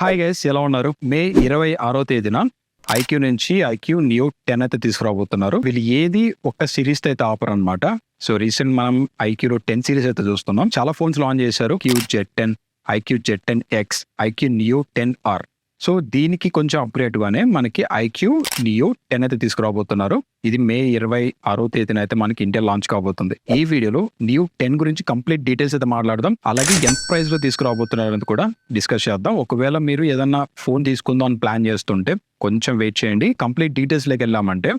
Hi guys, ఎలా ఉన్నారు? మే 26వ తేదీన ఐక్యూ నుంచి ఐక్యూ నియో 10 అయితే తీసుకురాబోతున్నారు. వీళ్ళు ఏది ఒక్క సిరీస్ అయితే ఆపరు అనమాట. సో రీసెంట్ మనం ఐక్యూలో 10 సిరీస్ అయితే చూస్తున్నాం. చాలా ఫోన్స్ లాంచ్ చేశారు. QZ10, iQOO Z10 X, iQOO Neo 10R. So దీనికి కొంచెం అప్గ్రేడ్ గానే మనకి ఐక్యూ నియో 10 అయితే తీసుకురాబోతున్నారు. ఇది మే 26వ తేదీన అయితే మనకి ఇండియా లాంచ్ కాబోతుంది. ఈ వీడియోలో నియో 10 గురించి కంప్లీట్ డీటెయిల్స్ అయితే మాట్లాడదాం. అలాగే ఎంత ప్రైస్ లో తీసుకురాబోతున్నారు అని కూడా డిస్కస్ చేద్దాం. ఒకవేళ మీరు ఏదన్నా ఫోన్ తీసుకుందాం అని ప్లాన్ చేస్తుంటే కొంచెం వెయిట్ చేయండి. కంప్లీట్ డీటెయిల్స్ లోకి వెళ్ళామంటే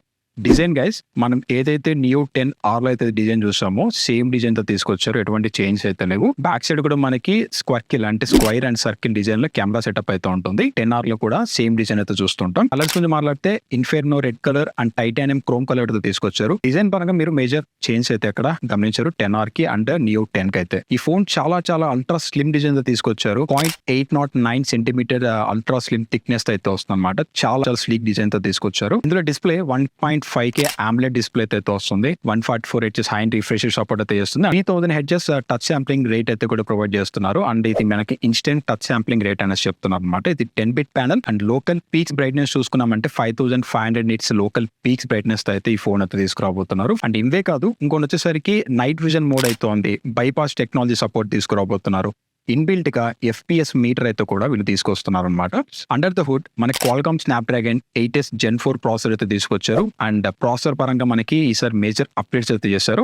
డిజైన్ గైస్, మనం ఏదైతే నియో 10R లో అయితే డిజైన్ చూసామో సేమ్ డిజైన్ తో తీసుకొచ్చారు. ఎటువంటి చేంజ్ అయితే లేవు. బ్యాక్ సైడ్ కూడా మనకి స్క్వర్కిల్ అంటే స్క్వైర్ అండ్ సర్కిల్ డిజైన్ లో కెమెరా సెటప్ అయితే ఉంటుంది. 10R లో కూడా సేమ్ డిజైన్ అయితే చూస్తుంటాం. కలర్స్ గురించి మాట్లాడితే Inferno red colour and titanium chrome colour తో తీసుకొచ్చారు. డిజైన్ పరంగా మీరు మేజర్ చేంజ్ అయితే ఎక్కడ గమనించారు 10R కి అండ్ నియో 10 కి అయితే. ఈ ఫోన్ చాలా అల్ట్రా స్లిమ్ డిజైన్ తో తీసుకొచ్చారు. 0.809 సెంటీమీటర్ అల్ట్రా స్లిమ్ థిక్నెస్ అయితే వస్తుంది అనమాట. చాలా స్లీక్ డిజైన్ తో తీసుకొచ్చారు. ఇందులో డిస్ప్లే 1.5K AMOLED డిస్ప్లే అయితే వస్తుంది. 144 Hz high and refresh support అయితే చేస్తుంది. 3000 Hz టచ్ శాంప్లింగ్ రేట్ అయితే కూడా ప్రొవైడ్ చేస్తున్నారు. అండ్ ఇది మనకి ఇన్స్టెంట్ టచ్ శాంప్లింగ్ రేట్ అనేది చెప్తున్నారు అనమాట. ఇది 10-bit panel and local peaks brightness చూసుకున్నామంటే 5500 nits లోకల్ పీక్స్ బ్రైట్నెస్ అయితే ఈ ఫోన్ అయితే తీసుకురాబోతున్నారు. అండ్ ఇవే కాదు, ఇంకొన్ని వచ్చేసరికి నైట్ విజన్ మోడ్ అయితే ఉంది. బైపాస్ టెక్నాలజీ సపోర్ట్ తీసుకురాబోతున్నారు. ఇన్బిల్ట్ గా FPS మీటర్ అయితే కూడా వీళ్ళు తీసుకొస్తున్నారు అనమాట. అండర్ ద హుడ్ మనకి Qualcomm Snapdragon 8s Gen 4 processor అయితే తీసుకొచ్చారు. అండ్ ప్రాసెసర్ పరంగా మనకి ఈసారి మేజర్ అప్డేట్స్ అయితే చేశారు.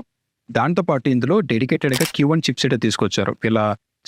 దాంతో పాటు ఇందులో డెడికేటెడ్ గా Q1 చిప్ సెట్ తీసుకొచ్చారు. వీళ్ళ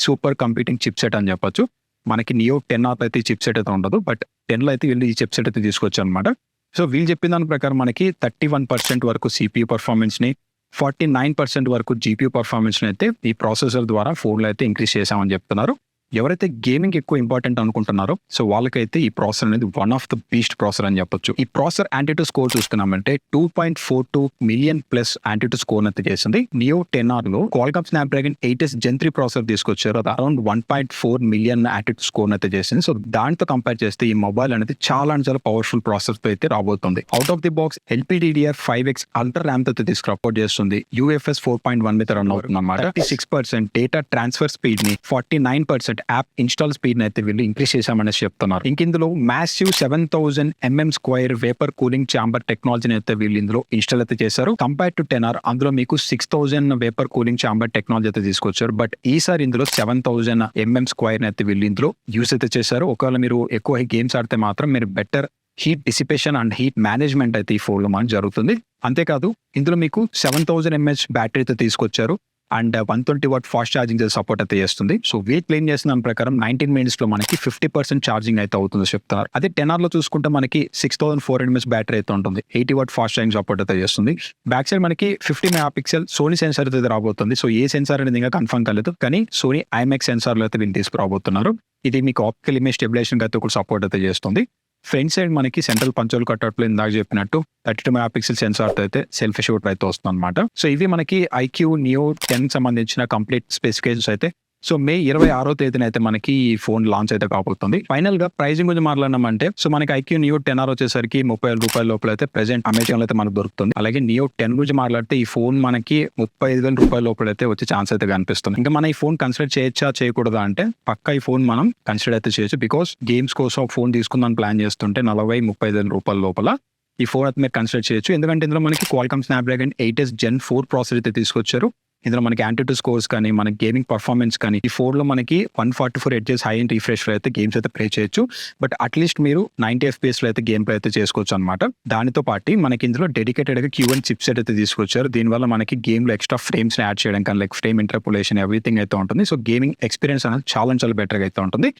సూపర్ కంప్యూటింగ్ చిప్ సెట్ అని చెప్పొచ్చు. మనకి నియో 10R అయితే చిప్ సెట్ అయితే ఉండదు, బట్ 10 లో అయితే వీళ్ళు ఈ చిప్ సెట్ అయితే తీసుకొచ్చారు అనమాట. సో వీళ్ళు చెప్పిన దాని ప్రకారం మనకి 31% వరకు CPU పర్ఫార్మెన్స్ ని, 49% వరకు GPU పర్ఫార్మెన్స్ అయితే ఈ ప్రాసెసర్ ద్వారా ఫోన్లో అయితే ఇంక్రీజ్ చేశామని చెప్తున్నారు. ఎవరైతే గేమింగ్ ఎక్కువ ఇంపార్టెంట్ అనుకుంటున్నారో సో వాళ్ళకైతే ఈ ప్రాసెసర్ అనేది one of the beast processor అని చెప్పొచ్చు. ఈ ప్రాసెసర్ యాంటిట్యూడ్ స్కోర్ చూసుకున్నామంటే 2.42 మిలియన్ ప్లస్ యాంటిట్యూడ్ స్కోర్ అయితే చేసింది. నియో 10R లో Qualcomm Snapdragon 8s Gen 3 processor తీసుకొచ్చారు. అది అరౌండ్ 1.4 మిలియన్ యాంటిట్యూడ్ స్కోర్ అయితే చేసింది. సో దాంతో కంపేర్ చేస్తే ఈ మొబైల్ అనేది చాలా పవర్ఫుల్ ప్రాసెసర్ తో అయితే రాబోతుంది. Out of the box LPDDR5X ultra RAM తో సపోర్ట్ చేస్తుంది. UFS 4.1 మీద రన్ అవుతుంది అన్నమాట. 36% డేటా ట్రాన్స్ఫర్ స్పీడ్ ని, 49% యాప్ ఇన్స్టాల్ స్పీడ్ అయితే వీళ్ళు ఇంక్రీజ్ చేశామనేసి చెప్తున్నారు. ఇందులో massive 7000 mm square vapour cooling chamber టెక్నాలజీని అయితే వీళ్ళు ఇందులో ఇన్స్టాల్ అయితే చేశారు. కంపేర్ టు 10R అందులో మీకు 6000 వేపర్ కూలింగ్ ఛాంబర్ టెక్నాలజీ అయితే తీసుకొచ్చారు. బట్ ఈసారి ఇందులో 7000 mm స్క్వేర్ అయితే వీళ్ళు ఇందులో యూస్ అయితే చేశారు. ఒకవేళ మీరు ఎక్కువ గేమ్స్ ఆడితే మాత్రం మీరు better heat dissipation and heat management అయితే ఈ ఫోన్ లో మనకు జరుగుతుంది. అంతేకాదు ఇందులో మీకు 7000 mAh బ్యాటరీ అయితే తీసుకొచ్చారు. And 120 watt fast charging support అయితే చేస్తుంది. సో వీక్ క్లెయిమ్ చేసిన ప్రకారం 19 minutes లో మనకి 50% ఛార్జింగ్ అయితే అవుతుందో చెప్తున్నారు. అదే 10R లో చూసుకుంటే మనకి 6400 mAh బ్యాటరీ అయితే ఉంటుంది. 80 watt ఫాస్ట్ ఛార్జింగ్ సపోర్ట్ అయితే చేస్తుంది. బ్యాక్ సైడ్ మనకి 50 MP సోనీ సెన్సార్ అయితే రాబోతుంది. సో ఏ సెన్సార్ అనేది ఇంకా కన్ఫర్మ్ కాలేదు, కానీ సోనీ IMX సెన్సార్ లో అయితే వీళ్ళు తీసుకురాబోతున్నారు. ఇది మీకు ఆప్టికల్ ఇమేజ్ స్టెబిలైజేషన్ అయితే కూడా సపోర్ట్ అయితే చేస్తుంది. ఫ్రంట్ సైడ్ మనకి సెంట్రల్ పంచోల్ కట్అవుట్ లో ఇందాక చెప్పినట్టు 32 MP సెన్సార్ తో అయితే సెల్ఫీ షూటర్ అయితే వస్తుంది అనమాట. సో ఇవి మనకి ఐక్యూ నియో 10 సంబంధించిన కంప్లీట్ స్పెసిఫికేషన్స్ అయితే. సో మే 26వ తేదీన అయితే మనకి ఈ ఫోన్ లాంచ్ అయితే కాబోతుంది. ఫైనల్ గా ప్రైసింగ్ గురించి మాట్లాడినామంటే సో మనకి ఐక్యూ నియో 10R వచ్చేసరికి 30,000 రూపాయల లోపల అయితే ప్రెసెంట్ అమెజాన్ లో అయితే మనకు దొరుకుతుంది. అలాగే నియో 10 గురించి మాట్లాడితే ఈ ఫోన్ మనకి 35,000 రూపాయల లోపల అయితే వచ్చే ఛాన్స్ అయితే కనిపిస్తుంది. ఇంకా మన ఈ ఫోన్ కన్సిడర్ చేయొచ్చా చేయకూడదా అంటే పక్కా ఈ ఫోన్ మనం కన్సిడర్ అయితే చేయొచ్చు. బికాస్ గేమ్స్ కోసం ఫోన్ తీసుకుందాం ప్లాన్ చేస్తుంటే 40,000-30,000 రూపాయల లోపల ఈ ఫోన్ అయితే మీరు కన్సిడర్ చేయొచ్చు. ఎందుకంటే ఇందులో మనకి Qualcomm Snapdragon 8s Gen 4 processor అయితే తీసుకొచ్చారు. ఇందులో మనకి యాంటిట్యూడ్ స్కోర్స్ కానీ మన గేమింగ్ పర్ఫార్మెన్స్ కానీ ఈ ఫోన్ లో మనకి 144 Hz హై అండ్ రిఫ్రెష్ లో అయితే గేమ్స్ అయితే ప్లే చేయొచ్చు. బట్ అట్లీస్ట్ మీరు 90 FPS లో అయితే గేమ్ ప్లే అయితే చేసుకోవచ్చు అనమాట. దానితో పాటు మనకి ఇందులో డెడికేటెడ్ గా Q1 చిప్ సెట్ అయితే తీసుకొచ్చారు. దీనివల్ల మనకి గేమ్ లో ఎక్స్ట్రా ఫ్రేమ్స్ ని యాడ్ చేయడం కానీ లైక్ ఫ్రేమ్ ఇంటర్పోలేషన్ ఎవ్రీథింగ్ అయితే ఉంటుంది. సో గేమింగ్ ఎక్స్పీరియన్స్ అనేది చాలా బెటర్ గా అయితే ఉంటుంది.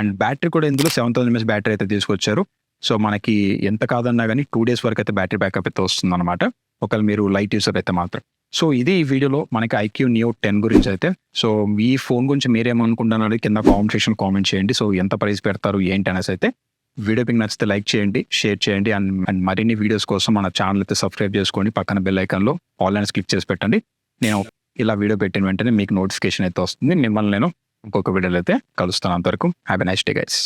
అండ్ బ్యాటరీ కూడా ఇందులో 7000 mAh బ్యాటరీ అయితే తీసుకొచ్చారు. సో మనకి ఎంత కాదన్నా కానీ 2 days వరకు అయితే బ్యాటరీ బ్యాకప్ అయితే వస్తుంది అనమాట, ఒకవేళ మీరు లైట్ యూసర్ అయితే మాత్రం. సో ఇది ఈ వీడియోలో మనకి ఐక్యూ నియో 10 గురించి అయితే. సో మీ ఫోన్ గురించి మీరేమనుకుంటున్నారు కింద కామెంట్ కామెంట్ చేయండి. సో ఎంత ప్రైస్ పెడతారు ఏంటి అనేసి అయితే. వీడియో మీకు నచ్చితే లైక్ చేయండి, షేర్ చేయండి. అండ్ మరిన్ని వీడియోస్ కోసం మన ఛానల్ అయితే సబ్స్క్రైబ్ చేసుకోండి. పక్కన బెల్ ఐకాన్లో ఆల్ లైన్స్ క్లిక్ చేసి పెట్టండి. నేను ఇలా వీడియో పెట్టిన వెంటనే మీకు నోటిఫికేషన్ అయితే వస్తుంది. మిమ్మల్ని నేను ఇంకొక వీడియోలో అయితే కలుస్తాను. అంతవరకు have a nice day guys.